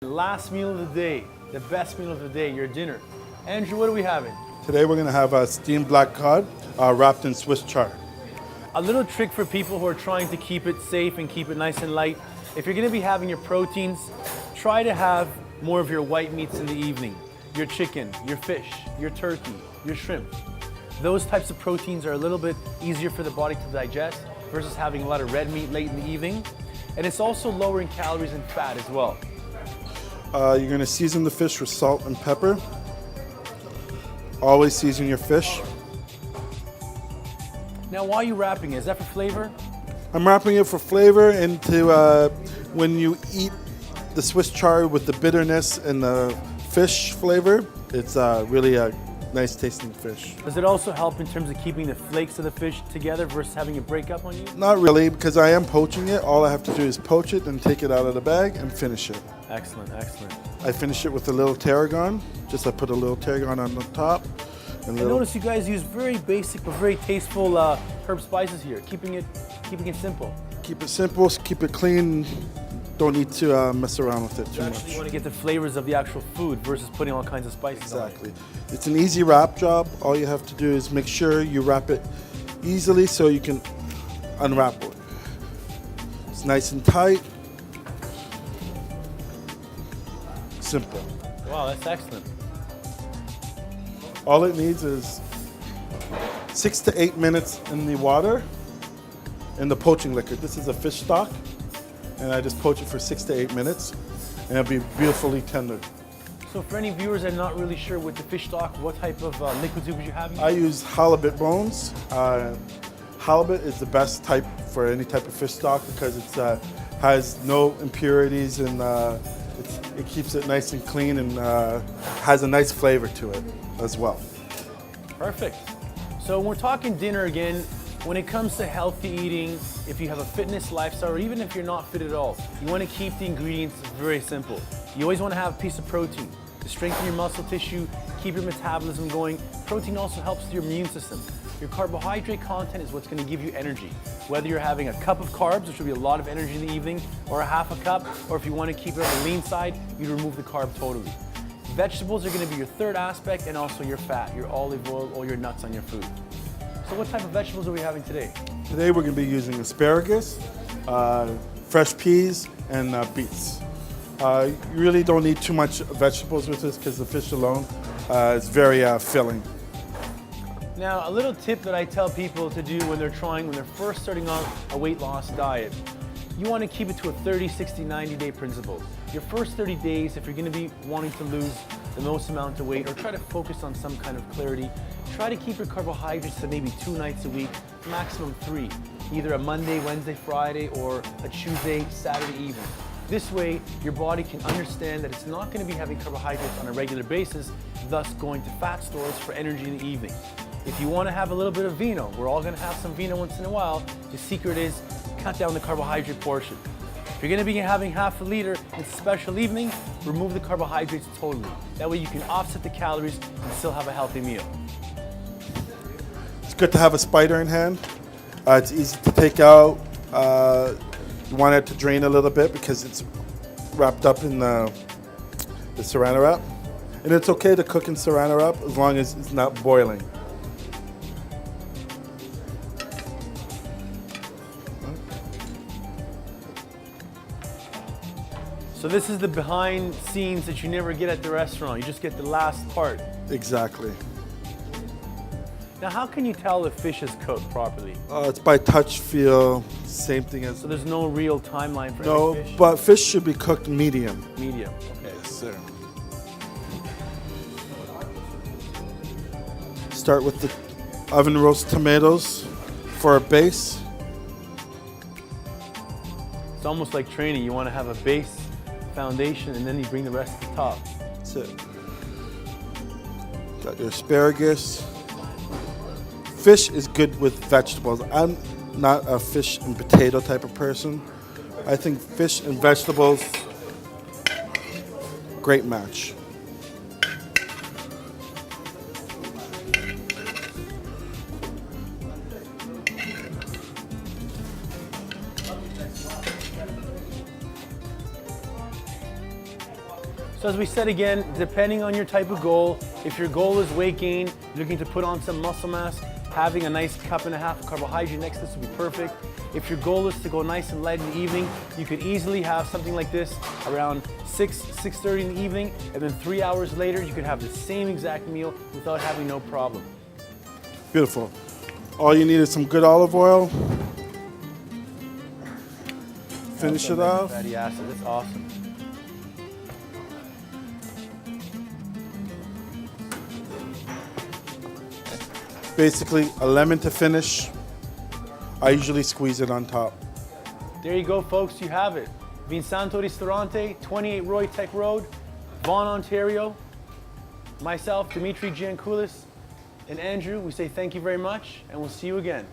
Last meal of the day, the best meal of the day, your dinner. Andrew, what are we having? Today we're going to have a steamed black cod wrapped in Swiss chard. A little trick for people who are trying to keep it safe and keep it nice and light. If you're going to be having your proteins, try to have more of your white meats in the evening. Your chicken, your fish, your turkey, your shrimp. Those types of proteins are a little bit easier for the body to digest versus having a lot of red meat late in the evening. And it's also lower in calories and fat as well. You're going to season the fish with salt and pepper. Always season your fish. Now, why are you wrapping it? Is that for flavor? I'm wrapping it for flavor and to when you eat the Swiss chard with the bitterness and the fish flavor, it's really a nice tasting fish. Does it also help in terms of keeping the flakes of the fish together versus having it break up on you? Not really, because I am poaching it. All I have to do is poach it and take it out of the bag and finish it. Excellent, excellent. I finish it with a little tarragon. I put a little tarragon on the top. And I notice you guys use very basic but very tasteful herb spices here, keeping it simple. Keep it simple, keep it clean. Don't need to mess around with it too much. You want to get the flavors of the actual food versus putting all kinds of spices on it. Exactly. It's an easy wrap job. All you have to do is make sure you wrap it easily so you can unwrap it. It's nice and tight. Simple. Wow, that's excellent. All it needs is 6 to 8 minutes in the water in the poaching liquor. This is a fish stock, and I just poach it for 6 to 8 minutes, and it'll be beautifully tender. So for any viewers that are not really sure with the fish stock, what type of liquid soup you having? I use halibut bones. Halibut is the best type for any type of fish stock because it has no impurities and it keeps it nice and clean and has a nice flavor to it as well. Perfect. So when we're talking dinner again, when it comes to healthy eating, if you have a fitness lifestyle, or even if you're not fit at all, you want to keep the ingredients very simple. You always want to have a piece of protein to strengthen your muscle tissue, keep your metabolism going. Protein also helps your immune system. Your carbohydrate content is what's going to give you energy. Whether you're having a cup of carbs, which will be a lot of energy in the evening, or a half a cup, or if you want to keep it on the lean side, you remove the carb totally. Vegetables are going to be your third aspect, and also your fat, your olive oil, or your nuts on your food. So what type of vegetables are we having today? Today we're going to be using asparagus, fresh peas, and beets. You really don't need too much vegetables with this because the fish alone is very filling. Now, a little tip that I tell people to do when they're first starting on a weight loss diet. You want to keep it to a 30, 60, 90-day principle. Your first 30 days, if you're going to be wanting to lose the most amount of weight or try to focus on some kind of clarity, try to keep your carbohydrates to maybe 2 nights a week, maximum 3, either a Monday, Wednesday, Friday, or a Tuesday, Saturday evening. This way, your body can understand that it's not going to be having carbohydrates on a regular basis, thus going to fat stores for energy in the evening. If you want to have a little bit of vino, we're all going to have some vino once in a while. The secret is cut down the carbohydrate portion. If you're going to be having half a liter, it's a special evening, remove the carbohydrates totally. That way you can offset the calories and still have a healthy meal. It's good to have a spider in hand. It's easy to take out. You want it to drain a little bit because it's wrapped up in the saran wrap. And it's okay to cook in saran wrap as long as it's not boiling. So this is the behind scenes that you never get at the restaurant. You just get the last part. Exactly. Now, how can you tell if fish is cooked properly? It's by touch, feel, same thing as... So there's no real timeline for No, every fish? but fish should be cooked medium. Medium, okay. Yes, sir. Start with the oven roast tomatoes for a base. It's almost like training. You want to have a base foundation and then you bring the rest to the top. That's it. Got your asparagus. Fish is good with vegetables. I'm not a fish and potato type of person. I think fish and vegetables, great match. So as we said again, depending on your type of goal, if your goal is weight gain, looking to put on some muscle mass, having a nice cup and a half of carbohydrate next to this would be perfect. If your goal is to go nice and light in the evening, you could easily have something like this around 6:30 in the evening, and then 3 hours later, you could have the same exact meal without having no problem. Beautiful. All you need is some good olive oil. Finish it off. Fatty acid, that's awesome. Basically, a lemon to finish. I usually squeeze it on top. There you go, folks, you have it. Vinsanto Ristorante, 28 Roy Tech Road, Vaughan, Ontario. Myself, Dimitri Giancoulis, and Andrew, we say thank you very much, and we'll see you again.